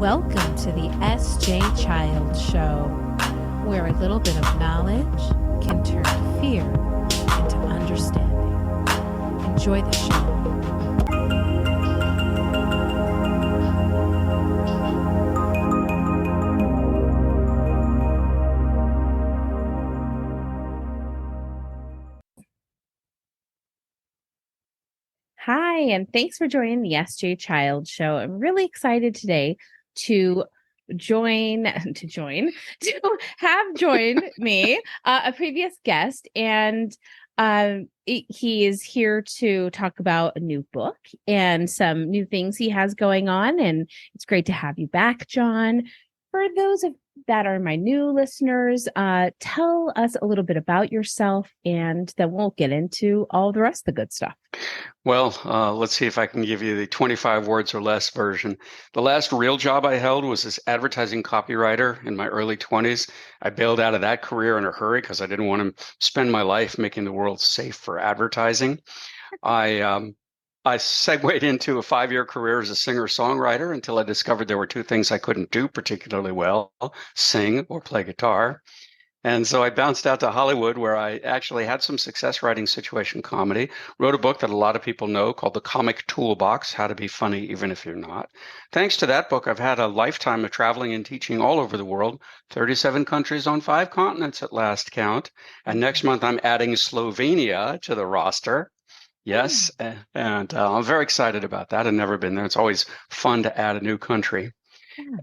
Welcome to the S.J. Child Show, where a little bit of knowledge can turn fear into understanding. Enjoy the show. Hi, and thanks for joining the S.J. Child Show. I'm really excited today to have joined me a previous guest, and he is here to talk about a new book and some new things he has going on. And it's great to have you back, John. For those that are my new listeners, tell us a little bit about yourself, and then we'll get into all the rest of the good stuff. Well, let's see if I can give you the 25 words or less version. The last real job I held was as advertising copywriter in my early 20s. I bailed out of that career in a hurry because I didn't want to spend my life making the world safe for advertising. I segued into a 5-year career as a singer-songwriter until I discovered there were two things I couldn't do particularly well, sing or play guitar. And so I bounced out to Hollywood, where I actually had some success writing situation comedy, wrote a book that a lot of people know called The Comic Toolbox, How to Be Funny Even If You're Not. Thanks to that book, I've had a lifetime of traveling and teaching all over the world, 37 countries on 5 continents at last count. And next month, I'm adding Slovenia to the roster. Yes, and I'm very excited about that. I've never been there. It's always fun to add a new country.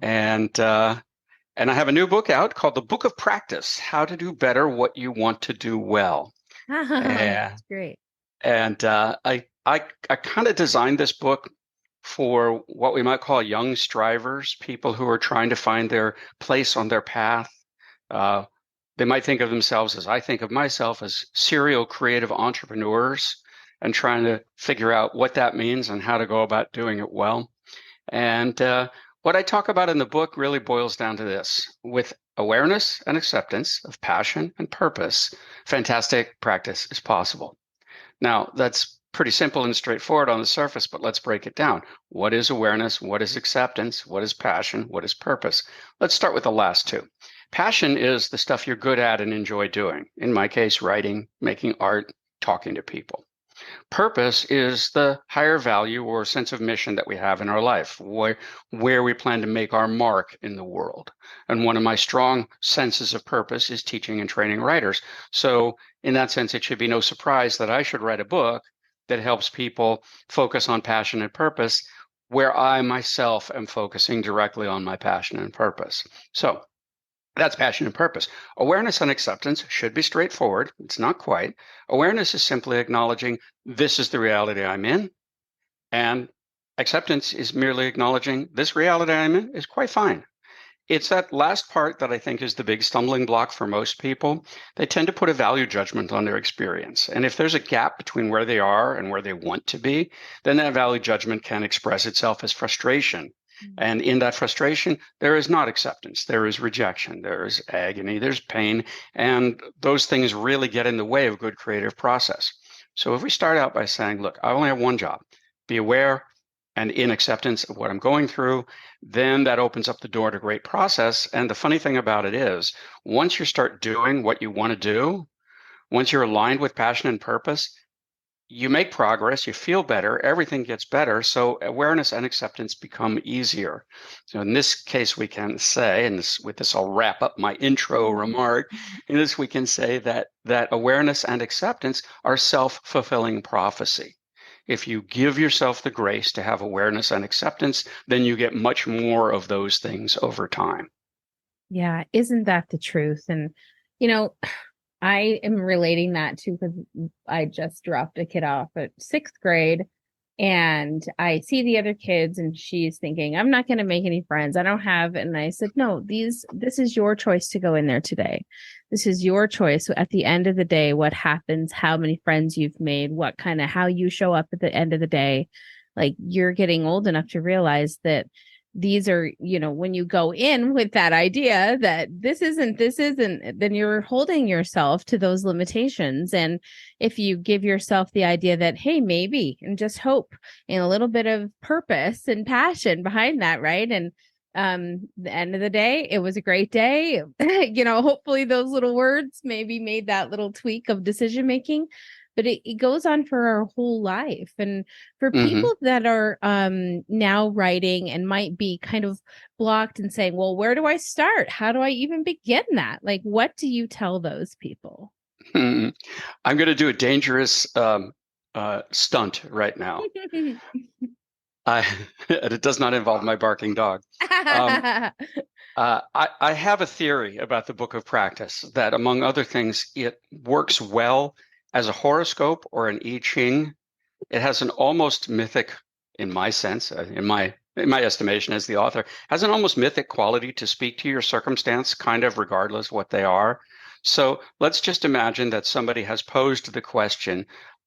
And I have a new book out called The Book of Practice, How to Do Better What You Want to Do Well. That's great. And I kind of designed this book for what we might call young strivers, people who are trying to find their place on their path. They might think of themselves, as I think of myself, as serial creative entrepreneurs and trying to figure out what that means and how to go about doing it well. And what I talk about in the book really boils down to this. With awareness and acceptance of passion and purpose, fantastic practice is possible. Now, that's pretty simple and straightforward on the surface, but let's break it down. What is awareness? What is acceptance? What is passion? What is purpose? Let's start with the last two. Passion is the stuff you're good at and enjoy doing. In my case, writing, making art, talking to people. Purpose is the higher value or sense of mission that we have in our life, where we plan to make our mark in the world. And one of my strong senses of purpose is teaching and training writers. So in that sense, it should be no surprise that I should write a book that helps people focus on passion and purpose, where I myself am focusing directly on my passion and purpose. So that's passion and purpose. Awareness and acceptance should be straightforward. It's not quite. Awareness is simply acknowledging this is the reality I'm in. And acceptance is merely acknowledging this reality I'm in is quite fine. It's that last part that I think is the big stumbling block for most people. They tend to put a value judgment on their experience. And if there's a gap between where they are and where they want to be, then that value judgment can express itself as frustration. And in that frustration, there is not acceptance. There is rejection. There is agony. There's pain. And those things really get in the way of good creative process. So if we start out by saying, look, I only have one job, be aware and in acceptance of what I'm going through, then that opens up the door to great process. And the funny thing about it is, once you start doing what you want to do, once you're aligned with passion and purpose, you make progress, you feel better, everything gets better. So awareness and acceptance become easier. So in this case, we can say, and with this, I'll wrap up my intro remark. In this, we can say that awareness and acceptance are self-fulfilling prophecy. If you give yourself the grace to have awareness and acceptance, then you get much more of those things over time. Yeah, isn't that the truth? And, I am relating that to, because I just dropped a kid off at 6th grade, and I see the other kids and she's thinking, I'm not going to make any friends. I don't have. And I said, no, this is your choice to go in there today. This is your choice. So at the end of the day, what happens, how many friends you've made, how you show up at the end of the day, like, you're getting old enough to realize that these are, when you go in with that idea that this isn't, then you're holding yourself to those limitations. And if you give yourself the idea that, hey, maybe, and just hope, and a little bit of purpose and passion behind that, right? And The end of the day, it was a great day. Hopefully those little words maybe made that little tweak of decision making, but it goes on for our whole life. And for Hmm. people that are now writing and might be kind of blocked and saying, well, where do I start? How do I even begin that? Like, what do you tell those people? I'm going to do a dangerous stunt right now. I, it does not involve my barking dog. Um, I have a theory about the Book of Practice that, among other things, it works well as a horoscope or an I Ching. It has an almost mythic, in my sense, in my estimation as the author, has an almost mythic quality to speak to your circumstance, kind of regardless what they are. So let's just imagine that somebody has posed the question,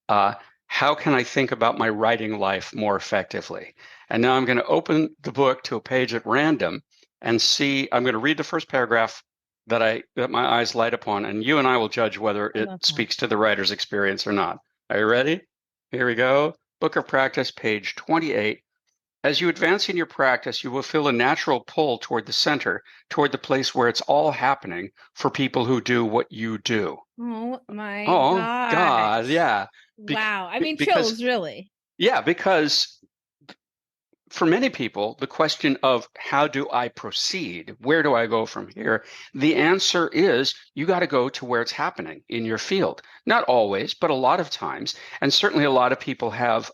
uh, how can I think about my writing life more effectively? And now I'm going to open the book to a page at random and see, I'm going to read the first paragraph that my eyes light upon, and you and I will judge whether I it love that. speaks to the writer's experience or not. Are you ready? Here we go. Book of Practice, page 28. As you advance in your practice, you will feel a natural pull toward the center, toward the place where it's all happening for people who do what you do. Oh my Oh, God, gosh. yeah. Wow. I mean, Because, chills, really. yeah, because for many people, the question of how do I proceed? Where do I go from here? The answer is you got to go to where it's happening in your field. Not always, but a lot of times. And certainly a lot of people have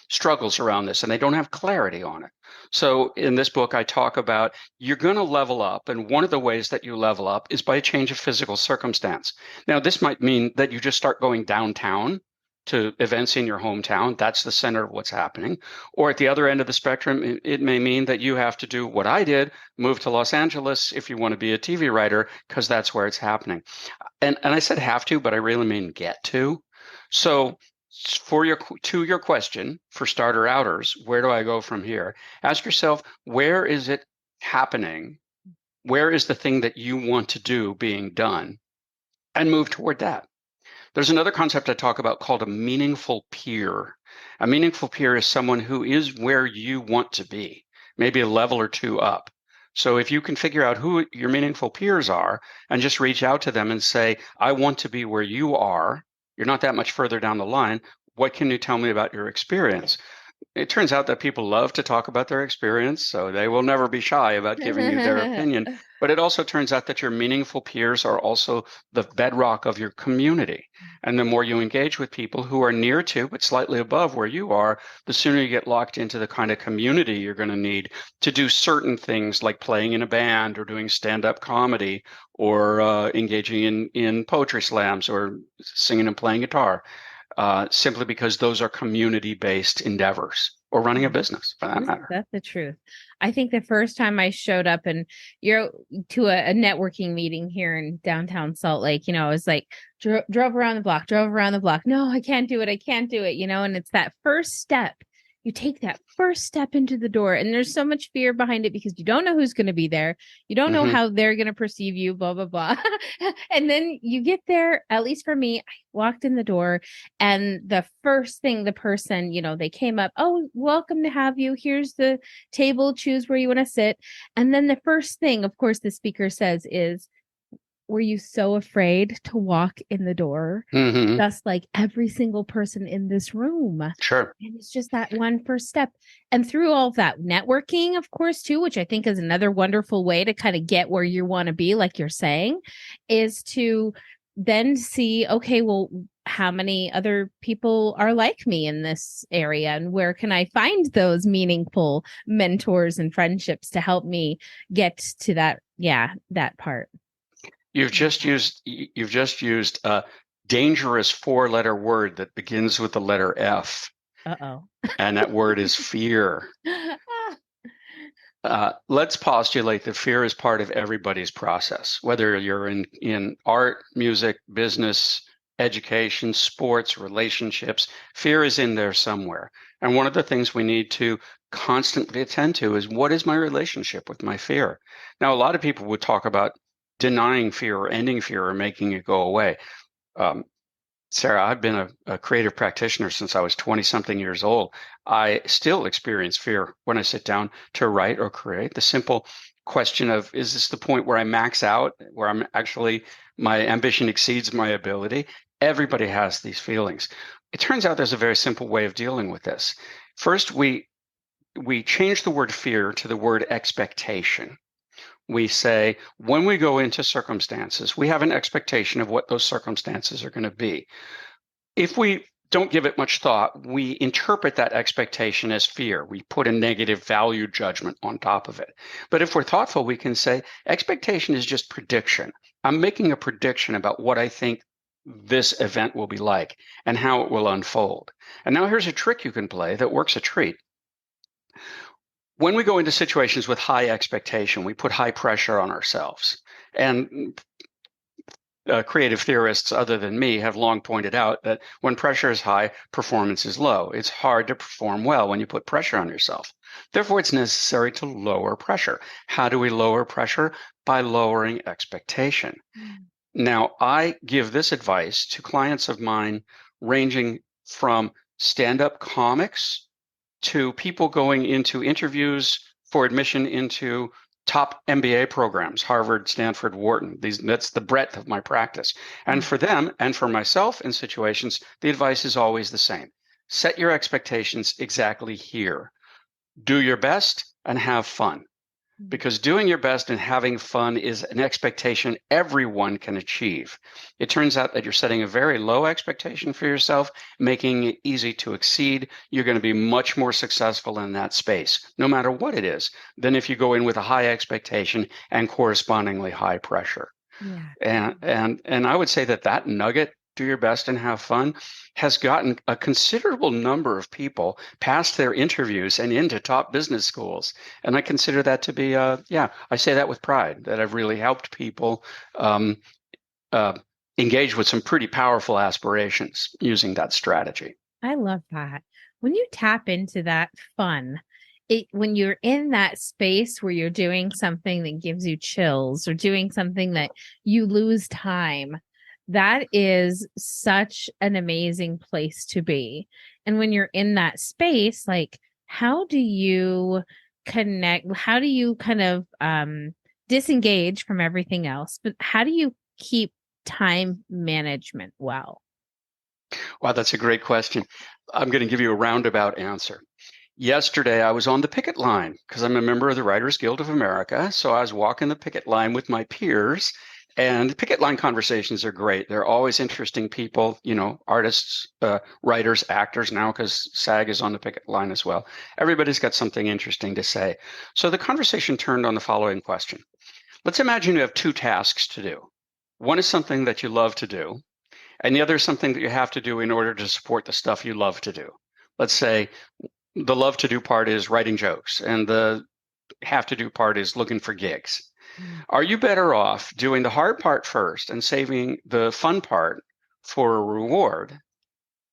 struggles around this and they don't have clarity on it. So in this book, I talk about you're going to level up. And one of the ways that you level up is by a change of physical circumstance. Now, this might mean that you just start going downtown to events in your hometown. That's the center of what's happening. Or at the other end of the spectrum, it may mean that you have to do what I did, move to Los Angeles if you want to be a TV writer, because that's where it's happening. And I said have to, but I really mean get to. So to your question, for starter outers, where do I go from here? Ask yourself, where is it happening? Where is the thing that you want to do being done? And move toward that. There's another concept I talk about called a meaningful peer. A meaningful peer is someone who is where you want to be, maybe a level or two up. So if you can figure out who your meaningful peers are and just reach out to them and say, I want to be where you are, you're not that much further down the line. What can you tell me about your experience? It turns out that people love to talk about their experience, so they will never be shy about giving you their opinion. But it also turns out that your meaningful peers are also the bedrock of your community. And the more you engage with people who are near to, but slightly above where you are, the sooner you get locked into the kind of community you're going to need to do certain things like playing in a band or doing stand-up comedy or engaging in poetry slams or singing and playing guitar, simply because those are community-based endeavors or running a business for that Isn't matter. that the truth? I think the first time I showed up and you're to a networking meeting here in downtown Salt Lake, I was like, drove around the block, drove around the block. No, I can't do it. I can't do it. And it's that first step. You take that first step into the door, and there's so much fear behind it because you don't know who's going to be there. You don't know Hmm. how they're going to perceive you, blah, blah, blah. And then you get there, at least for me, I walked in the door, and the first thing the person, they came up, oh, welcome to have you. Here's the table, choose where you want to sit. And then the first thing, of course, the speaker says is, were you so afraid to walk in the door? Hmm. Just like every single person in this room. Sure. And it's just that one first step. And through all of that networking, of course, too, which I think is another wonderful way to kind of get where you want to be, like you're saying, is to then see, okay, well, how many other people are like me in this area? And where can I find those meaningful mentors and friendships to help me get to that? Yeah, that part. You've just used a dangerous four-letter word that begins with the letter F, Uh-oh. and that word is fear. Let's postulate that fear is part of everybody's process, whether you're in art, music, business, education, sports, relationships. Fear is in there somewhere. And one of the things we need to constantly attend to is what is my relationship with my fear? Now, a lot of people would talk about denying fear or ending fear or making it go away. Um, Sarah, I've been a creative practitioner since I was 20 something years old. I still experience fear when I sit down to write or create. The simple question of, is this the point where I max out, where I'm actually, my ambition exceeds my ability? Everybody has these feelings. It turns out there's a very simple way of dealing with this. First, we change the word fear to the word expectation. We say, when we go into circumstances, we have an expectation of what those circumstances are going to be. If we don't give it much thought, we interpret that expectation as fear. We put a negative value judgment on top of it. But if we're thoughtful, we can say, expectation is just prediction. I'm making a prediction about what I think this event will be like and how it will unfold. And now here's a trick you can play that works a treat. When we go into situations with high expectation, we put high pressure on ourselves. And creative theorists other than me have long pointed out that when pressure is high, performance is low. It's hard to perform well when you put pressure on yourself. Therefore, it's necessary to lower pressure. How do we lower pressure? By lowering expectation. Now, I give this advice to clients of mine ranging from stand-up comics to people going into interviews for admission into top MBA programs, Harvard, Stanford, Wharton. That's the breadth of my practice. And for them and for myself in situations, the advice is always the same. Set your expectations exactly here. Do your best and have fun. Because doing your best and having fun is an expectation everyone can achieve. It turns out that you're setting a very low expectation for yourself, making it easy to exceed. You're going to be much more successful in that space, no matter what it is, than if you go in with a high expectation and correspondingly high pressure. Yeah. And I would say that nugget, do your best and have fun, has gotten a considerable number of people past their interviews and into top business schools. And I consider that to be, I say that with pride, that I've really helped people engage with some pretty powerful aspirations using that strategy. I love that. When you tap into that fun, when you're in that space where you're doing something that gives you chills or doing something that you lose time, that is such an amazing place to be. And when you're in that space, like, how do you connect? How do you kind of disengage from everything else? But how do you keep time management well? Wow, that's a great question. I'm going to give you a roundabout answer. Yesterday, I was on the picket line because I'm a member of the Writers Guild of America. So I was walking the picket line with my peers. And picket line conversations are great. They're always interesting people, artists, writers, actors now, because SAG is on the picket line as well. Everybody's got something interesting to say. So the conversation turned on the following question. Let's imagine you have two tasks to do. One is something that you love to do, and the other is something that you have to do in order to support the stuff you love to do. Let's say the love to do part is writing jokes, and the have to do part is looking for gigs. Are you better off doing the hard part first and saving the fun part for a reward?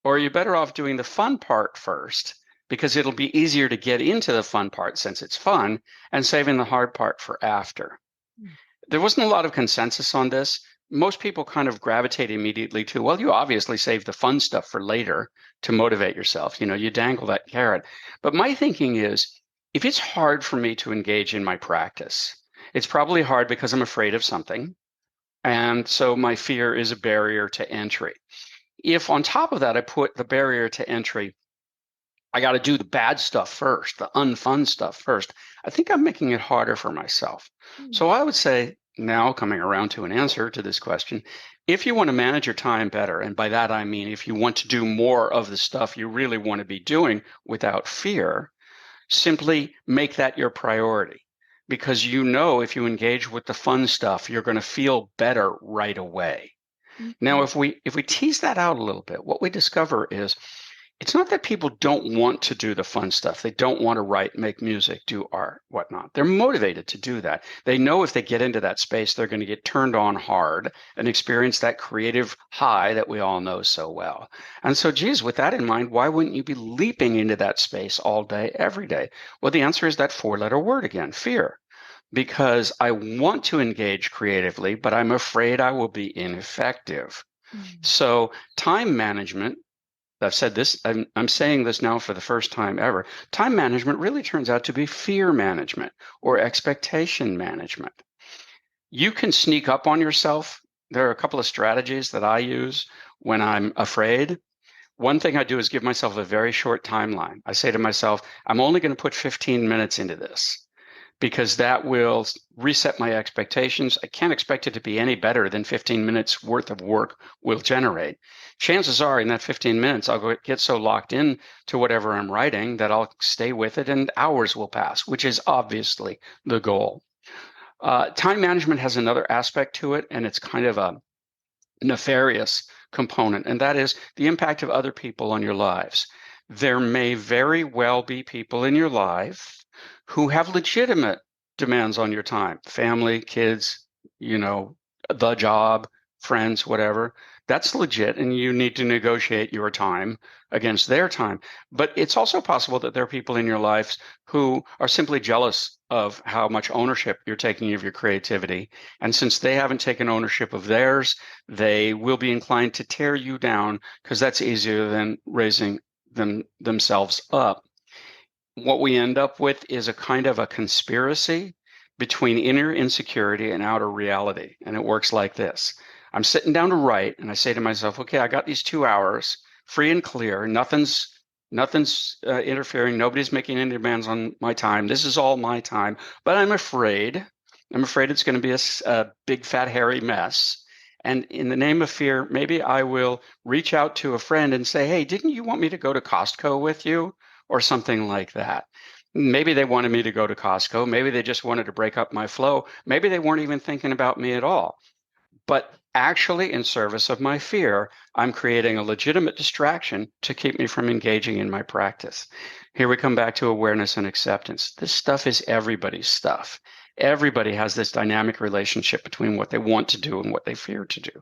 Or are you better off doing the fun part first because it'll be easier to get into the fun part since it's fun and saving the hard part for after? There wasn't a lot of consensus on this. Most people kind of gravitate immediately to, well, you obviously save the fun stuff for later to motivate yourself. You dangle that carrot. But my thinking is, if it's hard for me to engage in my practice, it's probably hard because I'm afraid of something. And so my fear is a barrier to entry. If on top of that, I put the barrier to entry, I got to do the bad stuff first, the unfun stuff first, I think I'm making it harder for myself. So I would say, now coming around to an answer to this question, if you want to manage your time better, and by that I mean if you want to do more of the stuff you really want to be doing without fear, simply make that your priority. Because if you engage with the fun stuff, you're going to feel better right away. Now, if we tease that out a little bit, what we discover is it's not that people don't want to do the fun stuff. They don't want to write, make music, do art, whatnot. They're motivated to do that. They know if they get into that space, they're going to get turned on hard and experience that creative high that we all know so well. And so, geez, with that in mind, why wouldn't you be leaping into that space all day, every day? Well, the answer is that four-letter word again, fear. Because I want to engage creatively, but I'm afraid I will be ineffective. Mm. So time management, I've said this, I'm saying this now for the first time ever. Time management really turns out to be fear management or expectation management. You can sneak up on yourself. There are a couple of strategies that I use when I'm afraid. One thing I do is give myself a very short timeline. I say to myself, I'm only going to put 15 minutes into this because that will reset my expectations. I can't expect it to be any better than 15 minutes worth of work will generate. Chances are in that 15 minutes, I'll get so locked in to whatever I'm writing that I'll stay with it and hours will pass, which is obviously the goal. Time management has another aspect to it, and it's kind of a nefarious component, and that is the impact of other people on your lives. There may very well be people in your life who have legitimate demands on your time, family, kids, the job, friends, whatever. That's legit, and you need to negotiate your time against their time. But it's also possible that there are people in your lives who are simply jealous of how much ownership you're taking of your creativity. And since they haven't taken ownership of theirs, they will be inclined to tear you down because that's easier than raising themselves up. What we end up with is a kind of a conspiracy between inner insecurity and outer reality. And it works like this. I'm sitting down to write and I say to myself, okay, I got these 2 hours free and clear. Nothing's interfering. Nobody's making any demands on my time. This is all my time. But I'm afraid it's going to be a big, fat, hairy mess. And in the name of fear, maybe I will reach out to a friend and say, hey, didn't you want me to go to Costco with you? Or something like that. Maybe they wanted me to go to Costco. Maybe they just wanted to break up my flow. Maybe they weren't even thinking about me at all. But actually, in service of my fear, I'm creating a legitimate distraction to keep me from engaging in my practice. Here we come back to awareness and acceptance. This stuff is everybody's stuff. Everybody has this dynamic relationship between what they want to do and what they fear to do.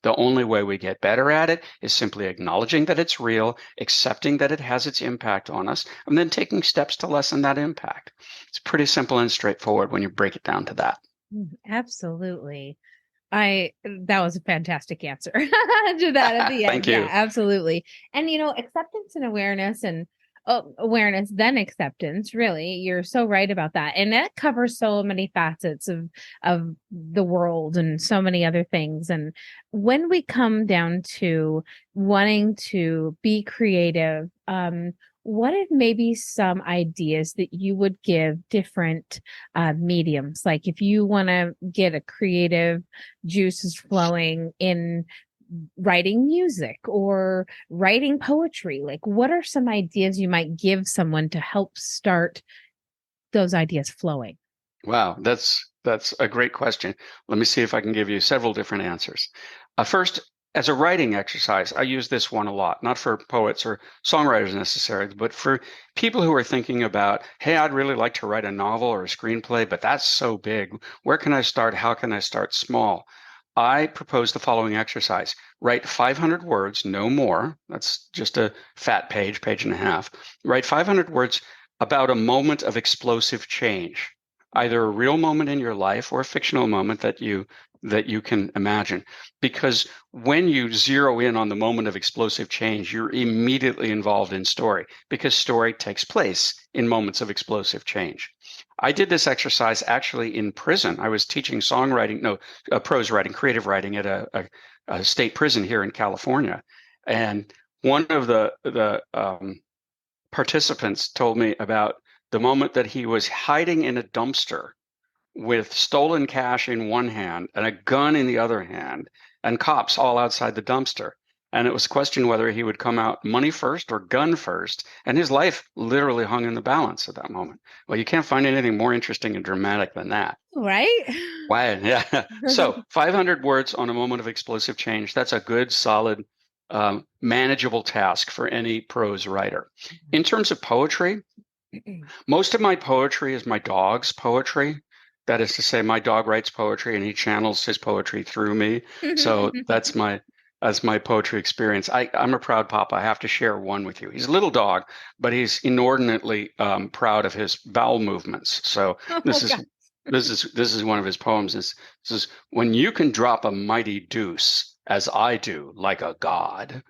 The only way we get better at it is simply acknowledging that it's real, accepting that it has its impact on us, and then taking steps to lessen that impact. It's pretty simple and straightforward when you break it down to that. Absolutely. That was a fantastic answer to that at the end. Thank Yeah, you. absolutely. And acceptance and awareness and awareness, then acceptance. Really, you're so right about that. And that covers so many facets of the world and so many other things. And when we come down to wanting to be creative, what if maybe some ideas that you would give different mediums? Like if you want to get a creative juices flowing in writing music or writing poetry, like what are some ideas you might give someone to help start those ideas flowing? Wow, that's a great question. Let me see if I can give you several different answers. First, as a writing exercise, I use this one a lot, not for poets or songwriters necessarily, but for people who are thinking about, hey, I'd really like to write a novel or a screenplay, but that's so big. Where can I start? How can I start small? I propose the following exercise. Write 500 words, no more. That's just a fat page, page and a half. Write 500 words about a moment of explosive change, either a real moment in your life or a fictional moment that you can imagine. Because when you zero in on the moment of explosive change, you're immediately involved in story because story takes place in moments of explosive change. I did this exercise actually in prison. I was teaching songwriting, no, prose writing, creative writing at a state prison here in California. And one of the participants told me about the moment that he was hiding in a dumpster with stolen cash in one hand and a gun in the other hand, and cops all outside the dumpster. And it was a question whether he would come out money first or gun first. And his life literally hung in the balance at that moment. Well, you can't find anything more interesting and dramatic than that. Right. Why? Yeah. So 500 words on a moment of explosive change. That's a good, solid, manageable task for any prose writer. In terms of poetry, most of my poetry is my dog's poetry. That is to say, my dog writes poetry and he channels his poetry through me. So that's my poetry experience. I'm a proud papa. I have to share one with you. He's a little dog, but he's inordinately proud of his bowel movements. So Oh this is God. this is this is one of his poems. This is when you can drop a mighty deuce as I do, like a god.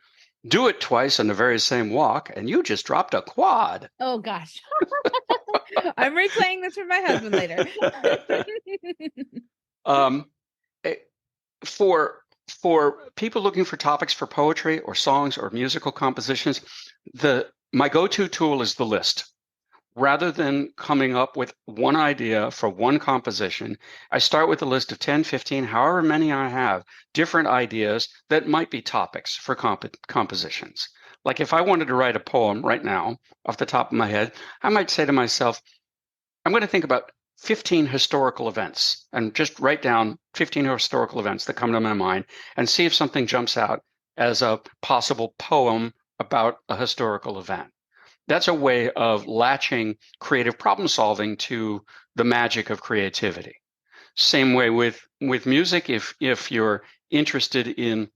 Do it twice in the very same walk, and you just dropped a quad. Oh gosh. I'm replaying this with my husband later. um, eh, for people looking for topics for poetry or songs or musical compositions, my go-to tool is the list. Rather than coming up with one idea for one composition, I start with a list of 10, 15, however many I have, different ideas that might be topics for compositions. Like if I wanted to write a poem right now off the top of my head, I might say to myself, I'm going to think about 15 historical events and just write down 15 historical events that come to my mind and see if something jumps out as a possible poem about a historical event. That's a way of latching creative problem solving to the magic of creativity. Same way with music. If you're interested in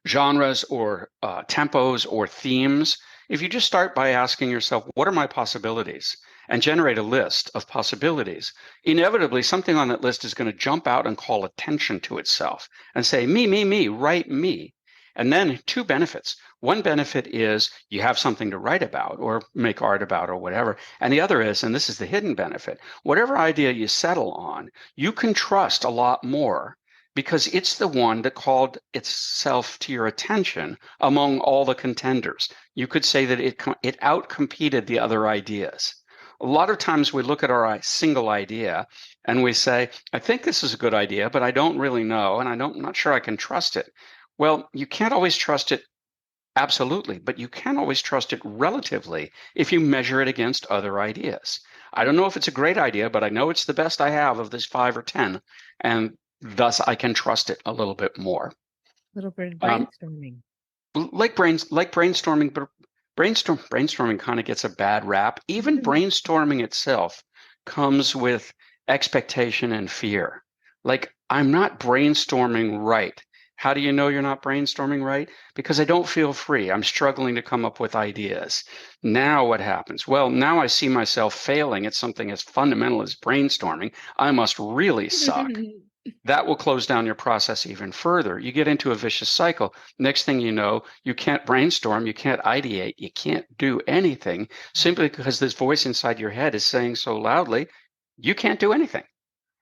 genres or tempos or themes, if you just start by asking yourself, what are my possibilities? And generate a list of possibilities, inevitably something on that list is going to jump out and call attention to itself and say, me, write me. And then two benefits. One benefit is you have something to write about or make art about or whatever. And the other is, and this is the hidden benefit, whatever idea you settle on, you can trust a lot more because it's the one that called itself to your attention among all the contenders. You could say that it outcompeted the other ideas. A lot of times we look at our single idea and we say, I think this is a good idea, but I don't really know, and I'm not sure I can trust it. Well, you can't always trust it absolutely, but you can always trust it relatively if you measure it against other ideas. I don't know if it's a great idea, but I know it's the best I have of this 5 or 10, and thus I can trust it a little bit more. A little bit of brainstorming. Like brainstorming, but brainstorming kind of gets a bad rap. Even brainstorming itself comes with expectation and fear. Like, I'm not brainstorming right. How do you know you're not brainstorming right? Because I don't feel free. I'm struggling to come up with ideas. Now what happens? Well, now I see myself failing at something as fundamental as brainstorming. I must really suck. That will close down your process even further. You get into a vicious cycle. Next thing you know, you can't brainstorm, you can't ideate, you can't do anything simply because this voice inside your head is saying so loudly, you can't do anything.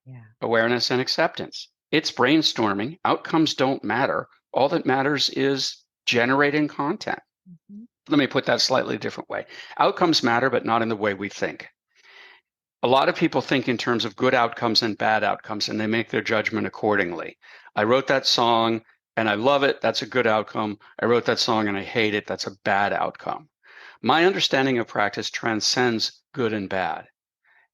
Yeah. Awareness and acceptance. It's brainstorming. Outcomes don't matter. All that matters is generating content. Mm-hmm. Let me put that slightly different way. Outcomes matter, but not in the way we think. A lot of people think in terms of good outcomes and bad outcomes, and they make their judgment accordingly. I wrote that song and I love it. That's a good outcome. I wrote that song and I hate it. That's a bad outcome. My understanding of practice transcends good and bad.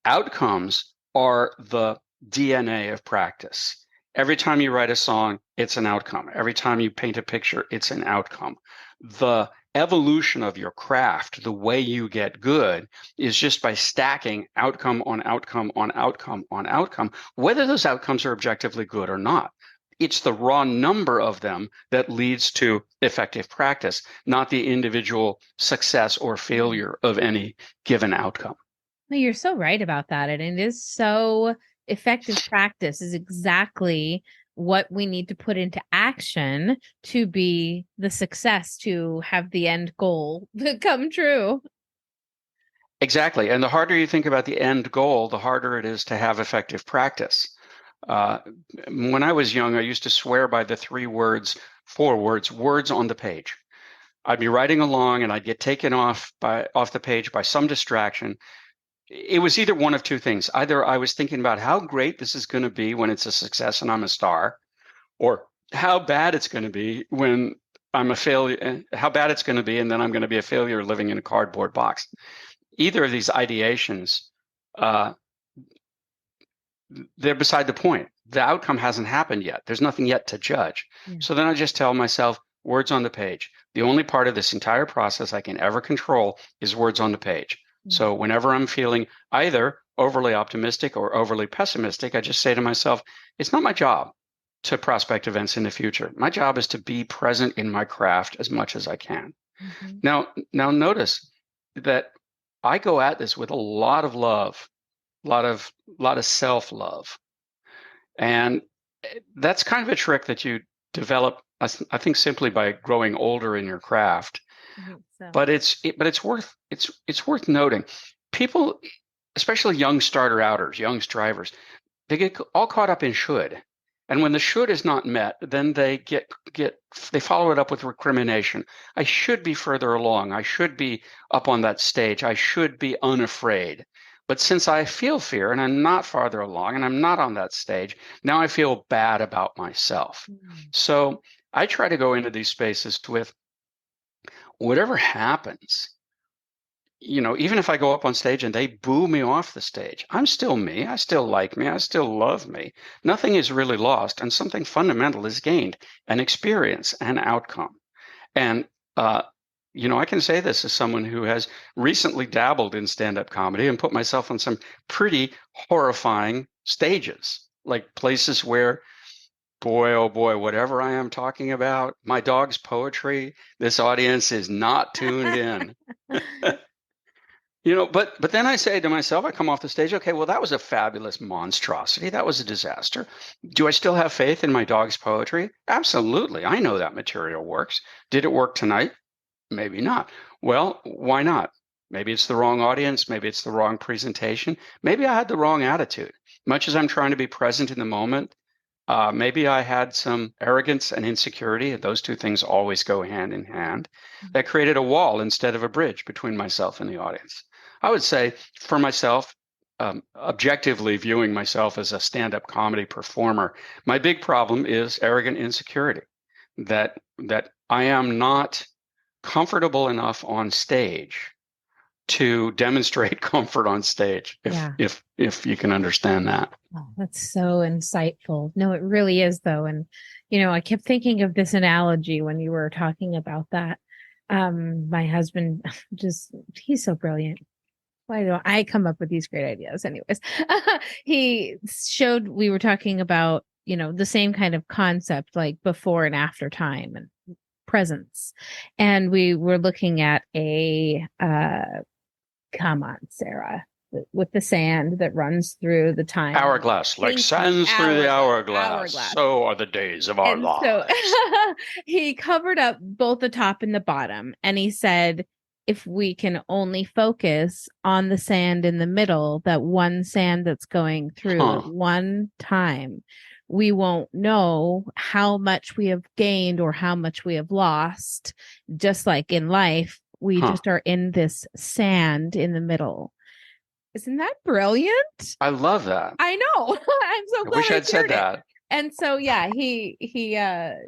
Outcomes are the DNA of practice. Every time you write a song, it's an outcome. Every time you paint a picture, it's an outcome. The evolution of your craft, the way you get good, is just by stacking outcome on outcome on outcome on outcome, whether those outcomes are objectively good or not. It's the raw number of them that leads to effective practice, not the individual success or failure of any given outcome. No, you're so right about that. And it is so effective practice is exactly what we need to put into action to be the success, to have the end goal to come true. Exactly. And the harder you think about the end goal, the harder it is to have effective practice. When I was young, I used to swear by the 4 words, words on the page. I'd be writing along and I'd get taken off the page by some distraction. It was either one of two things. Either I was thinking about how great this is going to be when it's a success and I'm a star, or how bad it's going to be when I'm a failure, how bad it's going to be, and then I'm going to be a failure living in a cardboard box. Either of these ideations, they're beside the point. The outcome hasn't happened yet. There's nothing yet to judge. Yeah. So then I just tell myself, words on the page. The only part of this entire process I can ever control is words on the page. So whenever I'm feeling either overly optimistic or overly pessimistic, I just say to myself, it's not my job to prospect events in the future. My job is to be present in my craft as much as I can. Mm-hmm. Now notice that I go at this with a lot of love, a lot of self-love. And that's kind of a trick that you develop I think simply by growing older in your craft. I think so. But it's worth noting. People, especially young starter outers, young strivers, they get all caught up in should. And when the should is not met, then they follow it up with recrimination. I should be further along. I should be up on that stage. I should be unafraid. But since I feel fear and I'm not farther along and I'm not on that stage, now I feel bad about myself. Mm. So I try to go into these spaces with whatever happens, even if I go up on stage and they boo me off the stage, I'm still me. I still like me. I still love me. Nothing is really lost, and something fundamental is gained, an experience, an outcome. And, I can say this as someone who has recently dabbled in stand-up comedy and put myself on some pretty horrifying stages, like places where, boy, oh boy, whatever I am talking about, my dog's poetry, this audience is not tuned in. But then I say to myself, I come off the stage, okay, well, that was a fabulous monstrosity. That was a disaster. Do I still have faith in my dog's poetry? Absolutely. I know that material works. Did it work tonight? Maybe not. Well, why not? Maybe it's the wrong audience. Maybe it's the wrong presentation. Maybe I had the wrong attitude. Much as I'm trying to be present in the moment, maybe I had some arrogance and insecurity, and those two things always go hand in hand, that created a wall instead of a bridge between myself and the audience. I would say for myself, objectively viewing myself as a stand-up comedy performer, my big problem is arrogant insecurity, that I am not comfortable enough on stage to demonstrate comfort on stage, if you can understand that. Oh, that's so insightful. No, it really is, though. And, I kept thinking of this analogy when you were talking about that. My husband, he's so brilliant. Why don't I come up with these great ideas? Anyways, we were talking about, the same kind of concept, like before and after time and presence. And we were looking at come on, Sarah, with the sand that runs through the time. Hourglass, like sands through the hourglass. So are the days of our lives. So he covered up both the top and the bottom. And he said, if we can only focus on the sand in the middle, that one sand that's going through at one time, we won't know how much we have gained or how much we have lost. Just like in life, we just are in this sand in the middle. Isn't that brilliant? I love that. I know. I'm so glad I wish I'd said that. And so, yeah, he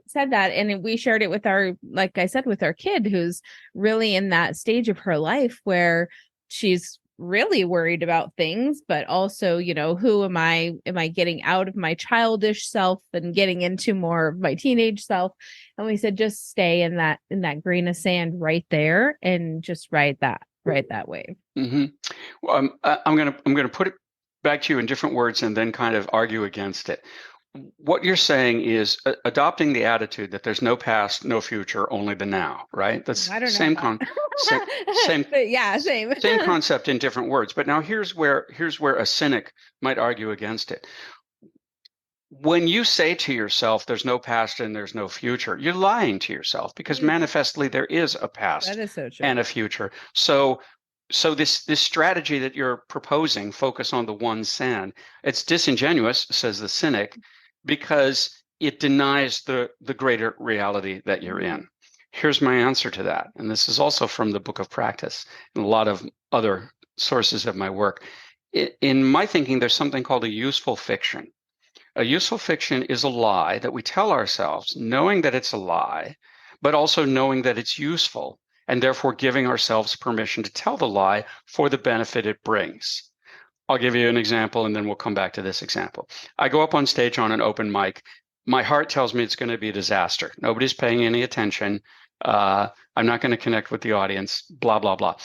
said that, and we shared it with like I said, with our kid, who's really in that stage of her life where she's really worried about things, but also, who am I getting out of my childish self and getting into more of my teenage self? And we said, just stay in that grain of sand right there and just ride that wave. Mm-hmm. Well, I'm gonna put it back to you in different words and then kind of argue against it. What you're saying is adopting the attitude that there's no past, no future, only the now, right? That's same concept in different words. But now here's where a cynic might argue against it. When you say to yourself, there's no past and there's no future, you're lying to yourself, because manifestly there is a past and a future. So this strategy that you're proposing, focus on the one sand, it's disingenuous, says the cynic, because it denies the greater reality that you're in. Here's my answer to that. And this is also from the Book of Practice and a lot of other sources of my work. In my thinking, there's something called a useful fiction. A useful fiction is a lie that we tell ourselves, knowing that it's a lie, but also knowing that it's useful, and therefore giving ourselves permission to tell the lie for the benefit it brings. I'll give you an example, and then we'll come back to this example. I go up on stage on an open mic. My heart tells me it's going to be a disaster. Nobody's paying any attention. I'm not going to connect with the audience, blah, blah, blah.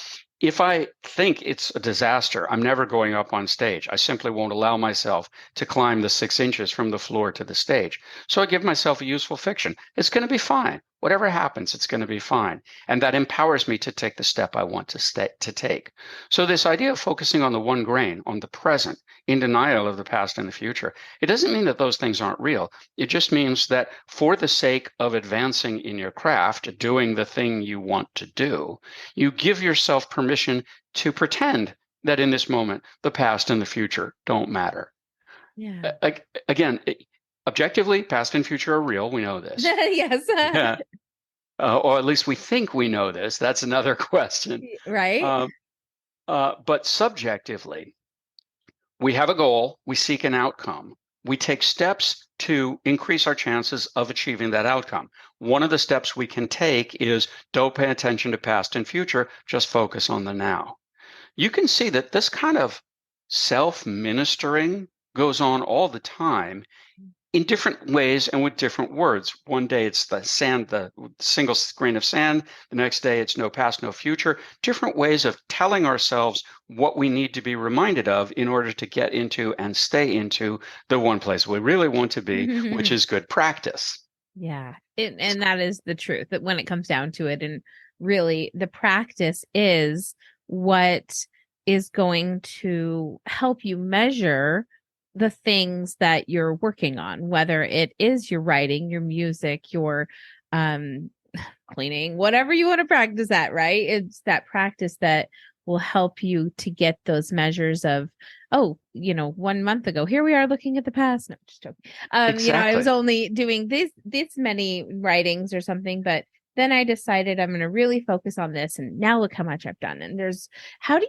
If I think it's a disaster, I'm never going up on stage. I simply won't allow myself to climb the 6 inches from the floor to the stage. So I give myself a useful fiction. It's going to be fine. Whatever happens, it's going to be fine. And that empowers me to take the step I want to take. So this idea of focusing on the one grain, on the present, in denial of the past and the future, it doesn't mean that those things aren't real. It just means that for the sake of advancing in your craft, doing the thing you want to do, you give yourself permission to pretend that in this moment, the past and the future don't matter. Yeah. Again, objectively, past and future are real. We know this. Yes. Yeah. Or at least we think we know this. That's another question. Right? Uh, but subjectively, we have a goal, we seek an outcome, we take steps to increase our chances of achieving that outcome. One of the steps we can take is don't pay attention to past and future, just focus on the now. You can see that this kind of self-ministering goes on all the time in different ways and with different words. One day it's the sand, the single grain of sand. The next day it's no past, no future. Different ways of telling ourselves what we need to be reminded of in order to get into and stay into the one place we really want to be, which is good practice. Yeah. And that is the truth, that when it comes down to it, and really the practice is what is going to help you measure the things that you're working on, whether it is your writing, your music, your cleaning, whatever you want to practice at, right? It's that practice that will help you to get those measures of, oh, 1 month ago, here we are looking at the past. No, just joking. I was Exactly. only doing this many writings or something, but then I decided I'm going to really focus on this. And now look how much I've done. And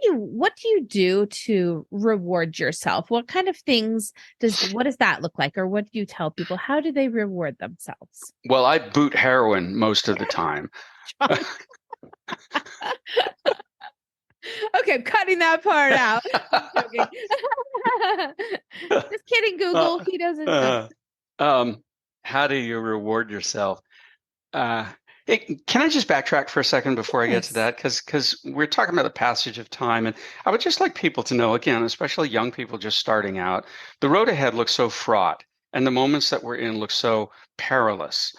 what do you do to reward yourself? What kind of things what does that look like? Or what do you tell people? How do they reward themselves? Well, I boot heroin most of the time. Okay, I'm cutting that part out. Just kidding, Google. He doesn't know. How do you reward yourself? Uh, can I just backtrack for a second before I get to Yes. that? Because we're talking about the passage of time, and I would just like people to know, again, especially young people just starting out, the road ahead looks so fraught, and the moments that we're in look so perilous.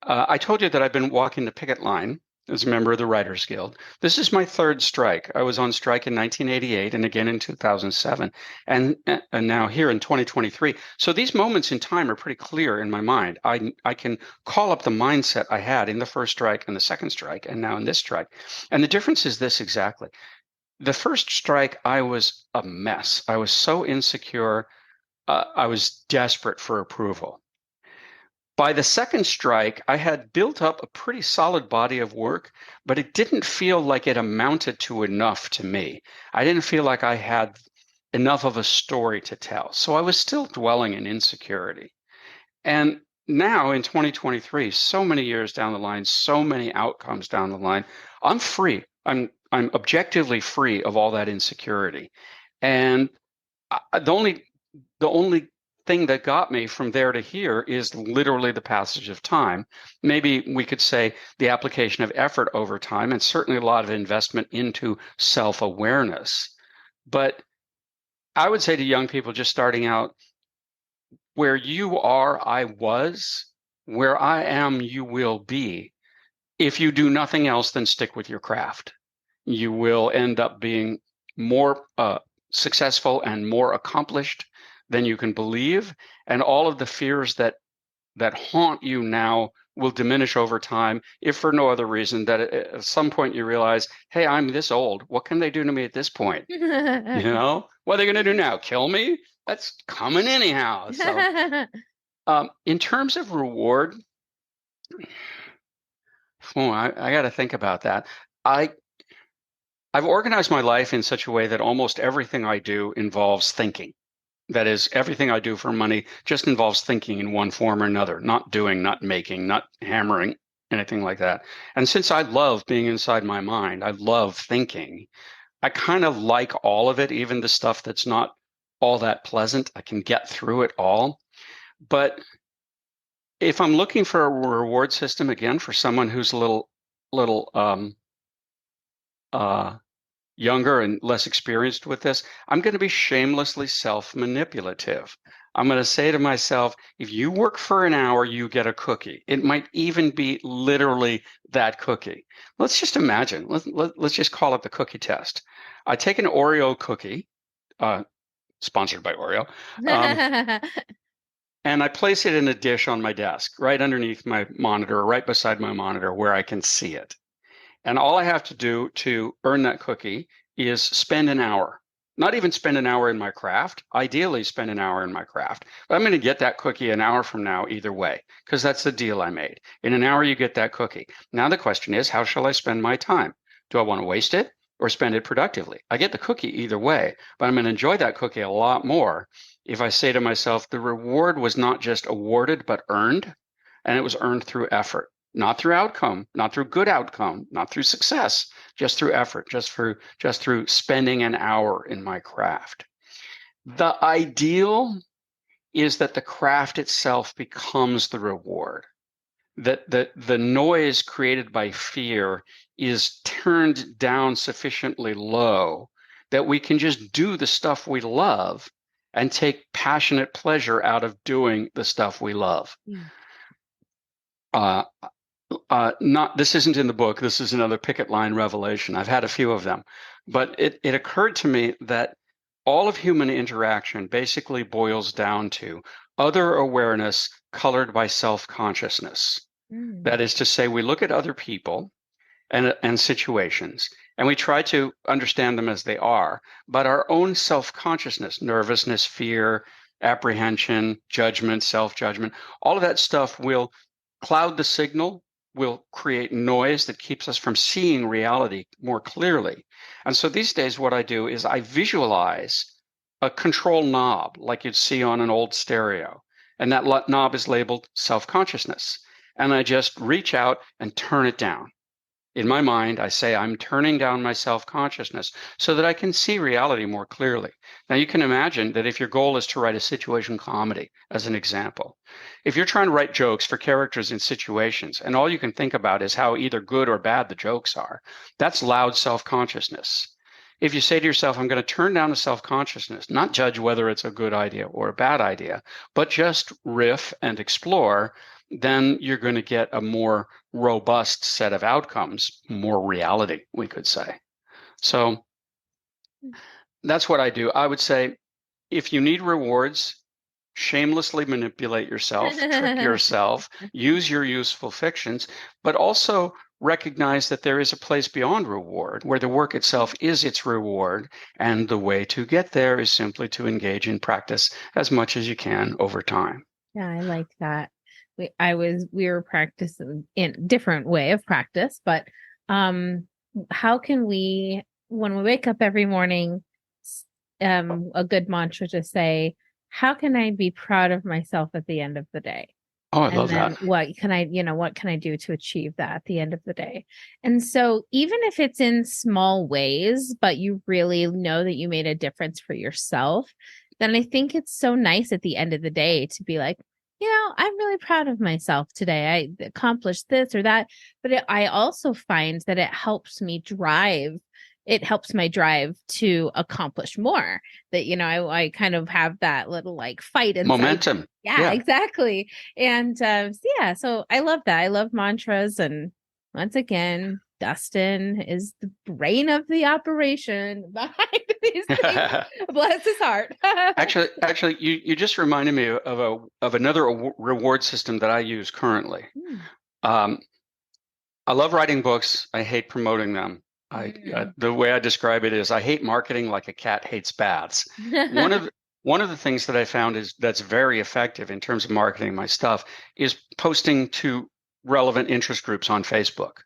I told you that I've been walking the picket line as a member of the Writers Guild. This is my third strike. I was on strike in 1988 and again in 2007, and now here in 2023. So these moments in time are pretty clear in my mind. I can call up the mindset I had in the first strike and the second strike, and now in this strike. And the difference is this exactly. The first strike, I was a mess. I was so insecure. I was desperate for approval. By the second strike, I had built up a pretty solid body of work, but it didn't feel like it amounted to enough to me. I didn't feel like I had enough of a story to tell. So I was still dwelling in insecurity. And now in 2023, so many years down the line, so many outcomes down the line, I'm free. I'm objectively free of all that insecurity. And the only thing that got me from there to here is literally the passage of time. Maybe we could say the application of effort over time, and certainly a lot of investment into self-awareness. But I would say to young people just starting out, where you are, I was. Where I am, you will be. If you do nothing else than stick with your craft, you will end up being more successful and more accomplished than you can believe. And all of the fears that haunt you now will diminish over time, if for no other reason that at some point you realize, hey, I'm this old. What can they do to me at this point? What are they going to do now? Kill me? That's coming anyhow. So in terms of reward, I got to think about that. I've organized my life in such a way that almost everything I do involves thinking. That is, everything I do for money just involves thinking in one form or another, not doing, not making, not hammering, anything like that. And since I love being inside my mind, I love thinking, I kind of like all of it, even the stuff that's not all that pleasant. I can get through it all. But if I'm looking for a reward system, again, for someone who's a little uh, younger and less experienced with this, I'm going to be shamelessly self-manipulative. I'm going to say to myself, if you work for an hour, you get a cookie. It might even be literally that cookie. Let's just imagine. Let's just call it the cookie test. I take an Oreo cookie, uh, sponsored by Oreo, um, and I place it in a dish on my desk, right underneath my monitor, right beside my monitor where I can see it. And all I have to do to earn that cookie is spend an hour. Not even spend an hour in my craft, ideally spend an hour in my craft. But I'm going to get that cookie an hour from now either way, because that's the deal I made. In an hour, you get that cookie. Now the question is, how shall I spend my time? Do I want to waste it or spend it productively? I get the cookie either way, but I'm going to enjoy that cookie a lot more if I say to myself, the reward was not just awarded, but earned, and it was earned through effort. Not through outcome, not through good outcome, not through success, just through effort, just through spending an hour in my craft. The ideal is that the craft itself becomes the reward. That the noise created by fear is turned down sufficiently low that we can just do the stuff we love and take passionate pleasure out of doing the stuff we love. Uh, not this isn't in the book. This is another picket line revelation. I've had a few of them, but it occurred to me that all of human interaction basically boils down to other awareness colored by self-consciousness. That is to say, we look at other people and situations, and we try to understand them as they are, but our own self-consciousness, nervousness, fear, apprehension, judgment, self-judgment, all of that stuff will cloud the signal, will create noise that keeps us from seeing reality more clearly. And so these days, what I do is I visualize a control knob like you'd see on an old stereo. And that knob is labeled self-consciousness. And I just reach out and turn it down. In my mind, I say I'm turning down my self-consciousness so that I can see reality more clearly. Now, you can imagine that if your goal is to write a situation comedy, as an example, if you're trying to write jokes for characters in situations and all you can think about is how either good or bad the jokes are, that's loud self-consciousness. If you say to yourself, I'm going to turn down the self-consciousness, not judge whether it's a good idea or a bad idea, but just riff and explore, then you're going to get a more robust set of outcomes, more reality, we could say. So that's what I do. I would say if you need rewards, shamelessly manipulate yourself, trick yourself, use your useful fictions, but also recognize that there is a place beyond reward where the work itself is its reward. And the way to get there is simply to engage in practice as much as you can over time. Yeah, I like that. We were practicing in a different way of practice, but how can we, when we wake up every morning, a good mantra to say, how can I be proud of myself at the end of the day? Oh, I And love then that. what can I do to achieve that at the end of the day? And so even if it's in small ways, but you really know that you made a difference for yourself, then I think it's so nice at the end of the day to be like, I'm really proud of myself today. I accomplished this or that. But I also find that it helps my drive to accomplish more. That, I kind of have that little like fight inside. Momentum. Yeah, exactly. And so I love that. I love mantras. And once again, Dustin is the brain of the operation behind these things. Bless his heart. Actually, you just reminded me of another reward system that I use currently. I love writing books. I hate promoting them. The way I describe it is I hate marketing like a cat hates baths. One of the things that I found that's very effective in terms of marketing my stuff is posting to relevant interest groups on Facebook.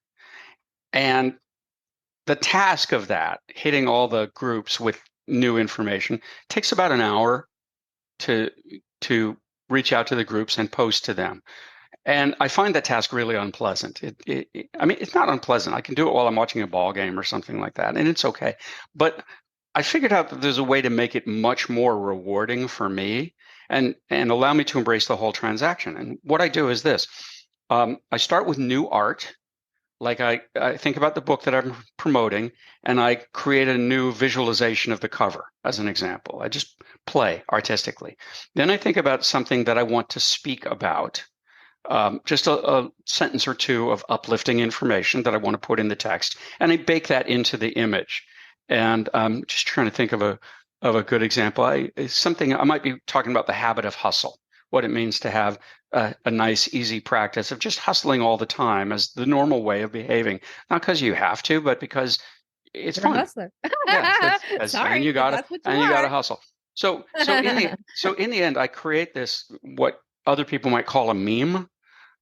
And the task of that, hitting all the groups with new information, takes about an hour to reach out to the groups and post to them. And I find that task really unpleasant. I mean, it's not unpleasant. I can do it while I'm watching a ball game or something like that, and it's okay. But I figured out that there's a way to make it much more rewarding for me and allow me to embrace the whole transaction. And what I do is this. I start with new art. Like I think about the book that I'm promoting and I create a new visualization of the cover as an example. I just play artistically. Then I think about something that I want to speak about, just a sentence or two of uplifting information that I want to put in the text, and I bake that into the image. And I'm just trying to think of a good example. Something I might be talking about the habit of hustle, what it means to have a nice, easy practice of just hustling all the time as the normal way of behaving, not because you have to, but because it's You're a fun. hustler. Yes, and Sorry, but that's what you you gotta are. hustle. So in the end, I create this what other people might call a meme,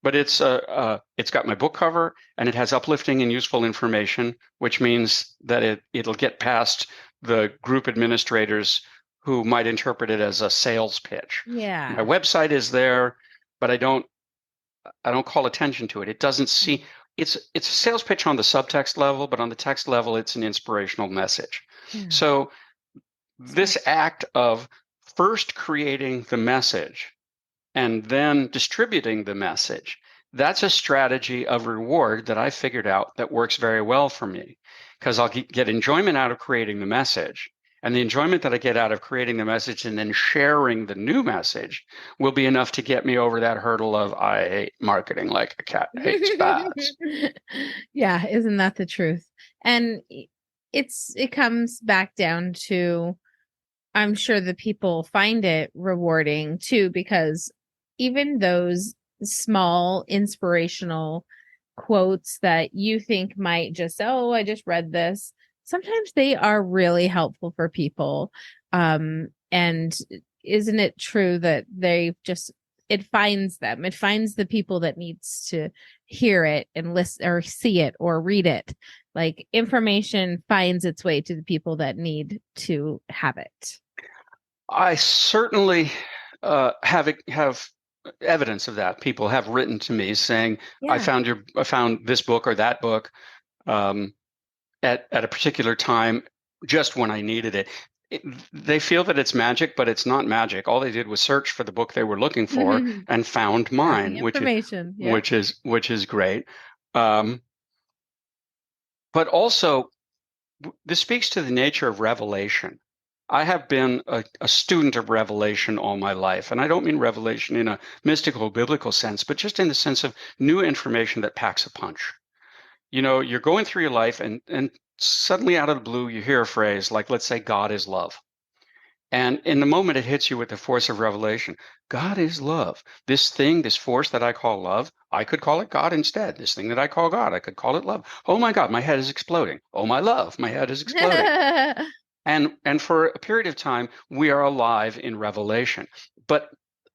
but it's got my book cover and it has uplifting and useful information, which means that it'll get past the group administrators who might interpret it as a sales pitch. My Yeah. website is there, but I don't call attention to it. It doesn't see it's a sales pitch on the subtext level, but on the text level, it's an inspirational message. Yeah. So this act of first creating the message and then distributing the message, that's a strategy of reward that I figured out that works very well for me because I'll get enjoyment out of creating the message. And the enjoyment that I get out of creating the message and then sharing the new message will be enough to get me over that hurdle of I hate marketing like a cat hates bats. Yeah, isn't that the truth? And it comes back down to, I'm sure the people find it rewarding too, because even those small inspirational quotes that you think might just, oh, I just read this, sometimes they are really helpful for people. And isn't it true that it finds them, it finds the people that needs to hear it and listen or see it or read it. Like information finds its way to the people that need to have it. I certainly have evidence of that. People have written to me saying, Yeah. I found this book or that book um, at a particular time, just when I needed it. They feel that it's magic, but it's not magic. All they did was search for the book they were looking for and found Found the mine, information. Yep. which is great. Um, but also, this speaks to the nature of revelation. I have been a student of revelation all my life. And I don't mean revelation in a mystical biblical sense, but just in the sense of new information that packs a punch. You know, you're going through your life and suddenly out of the blue, you hear a phrase like, let's say, God is love. And in the moment, it hits you with the force of revelation. God is love. This thing, this force that I call love, I could call it God instead. This thing that I call God, I could call it love. Oh my God, my head is exploding. Oh my love, my head is exploding. And for a period of time, we are alive in revelation. But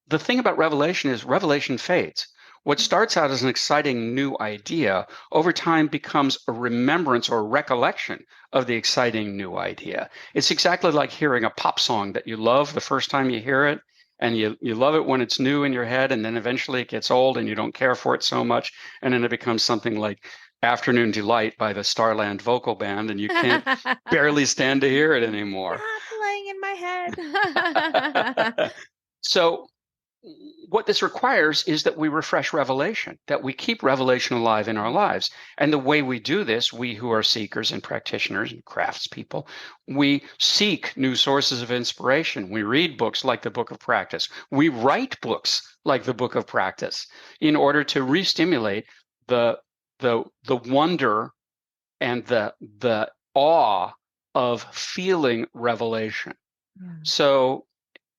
the thing about revelation is revelation fades. What starts out as an exciting new idea over time becomes a remembrance or a recollection of the exciting new idea. It's exactly like hearing a pop song that you love the first time you hear it, and you love it when it's new in your head, and then eventually it gets old and you don't care for it so much, and then it becomes something like Afternoon Delight by the Starland Vocal Band, and you can't barely stand to hear it anymore. Stop playing in my head. So what this requires is that we refresh revelation, that we keep revelation alive in our lives. And the way we do this, we who are seekers and practitioners and craftspeople, we seek new sources of inspiration. We read books like the Book of Practice. We write books like the Book of Practice in order to re-stimulate the wonder and the awe of feeling revelation. Yeah. So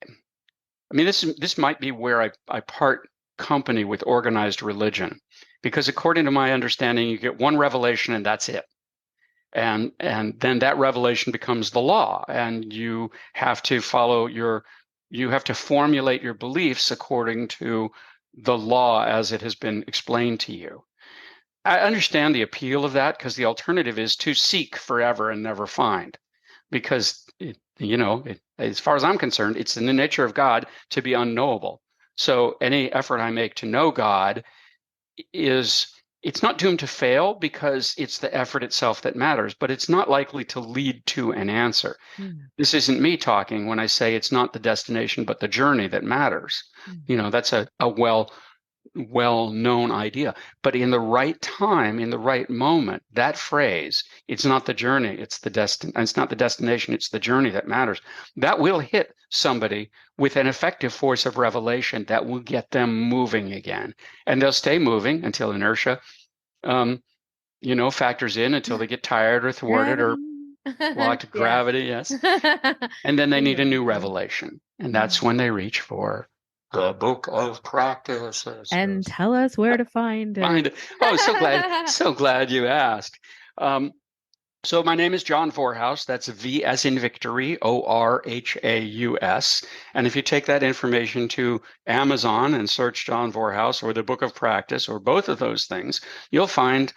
I mean, this might be where I part company with organized religion, because according to my understanding, you get one revelation and that's it. And then that revelation becomes the law, and you have to you have to formulate your beliefs according to the law as it has been explained to you. I understand the appeal of that because the alternative is to seek forever and never find, because as far as I'm concerned, it's in the nature of God to be unknowable. So any effort I make to know God it's not doomed to fail because it's the effort itself that matters, but it's not likely to lead to an answer. This isn't me talking when I say it's not the destination, but the journey that matters. That's a well well-known idea. But in the right time, in the right moment, that phrase, it's not the journey, it's not the destination, it's the journey that matters. That will hit somebody with an effective force of revelation that will get them moving again. And they'll stay moving until inertia, factors in, until they get tired or thwarted or Gravity. like Yeah. gravity, yes. And then they need a new revelation. And that's when they reach for the book of practices. And tell us where to find Find it. it. Oh, so glad you asked. So my name is John Vorhaus. That's V as in victory, Orhaus. And if you take that information to Amazon and search John Vorhaus or the Book of Practice or both of those things, you'll find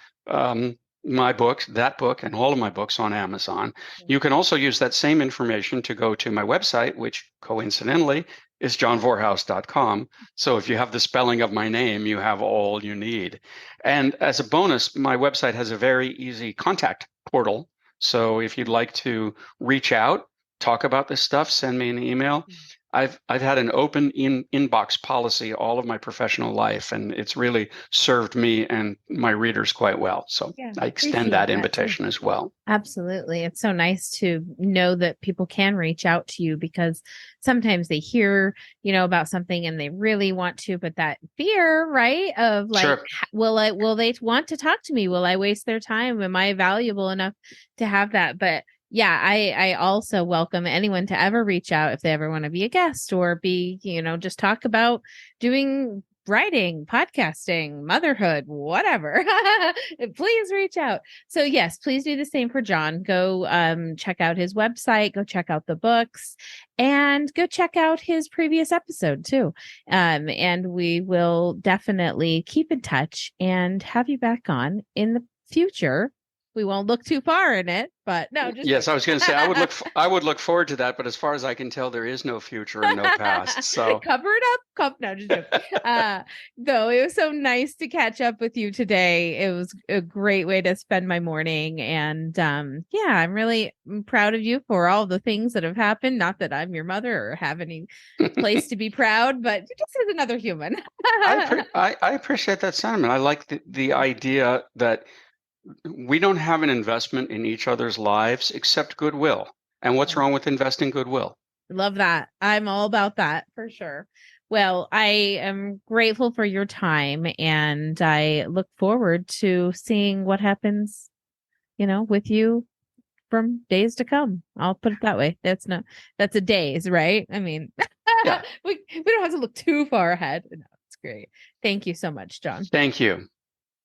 my book, that book, and all of my books on Amazon. You can also use that same information to go to my website, which coincidentally is johnvorhaus.com. So if you have the spelling of my name, you have all you need. And as a bonus, my website has a very easy contact portal. So if you'd like to reach out, talk about this stuff, send me an email. I've had an open inbox policy all of my professional life, and it's really served me and my readers quite well. So I extend that invitation as well. Absolutely. It's so nice to know that people can reach out to you, because sometimes they hear, about something and they really want to, but that fear, right? Of like, Sure. will they want to talk to me? Will I waste their time? Am I valuable enough to have that? But yeah, I also welcome anyone to ever reach out if they ever want to be a guest or be, just talk about doing writing, podcasting, motherhood, whatever. Please reach out. So yes, please do the same for John. Go check out his website, go check out the books, and go check out his previous episode too. And we will definitely keep in touch and have you back on in the future. We won't look too far in it, but no. Yes, I was going to say I would look forward to that, but as far as I can tell, there is no future and no past. So cover it up. No, just joking. Though it was so nice to catch up with you today. It was a great way to spend my morning, and I'm really proud of you for all the things that have happened. Not that I'm your mother or have any place to be proud, but just as another human. I appreciate that sentiment. I like the idea that we don't have an investment in each other's lives except goodwill. And what's wrong with investing goodwill? Love that. I'm all about that for sure. Well, I am grateful for your time, and I look forward to seeing what happens, with you from days to come. I'll put it that way. That's a days, right? I mean, yeah. we don't have to look too far ahead. No, it's great. Thank you so much, John. Thank you.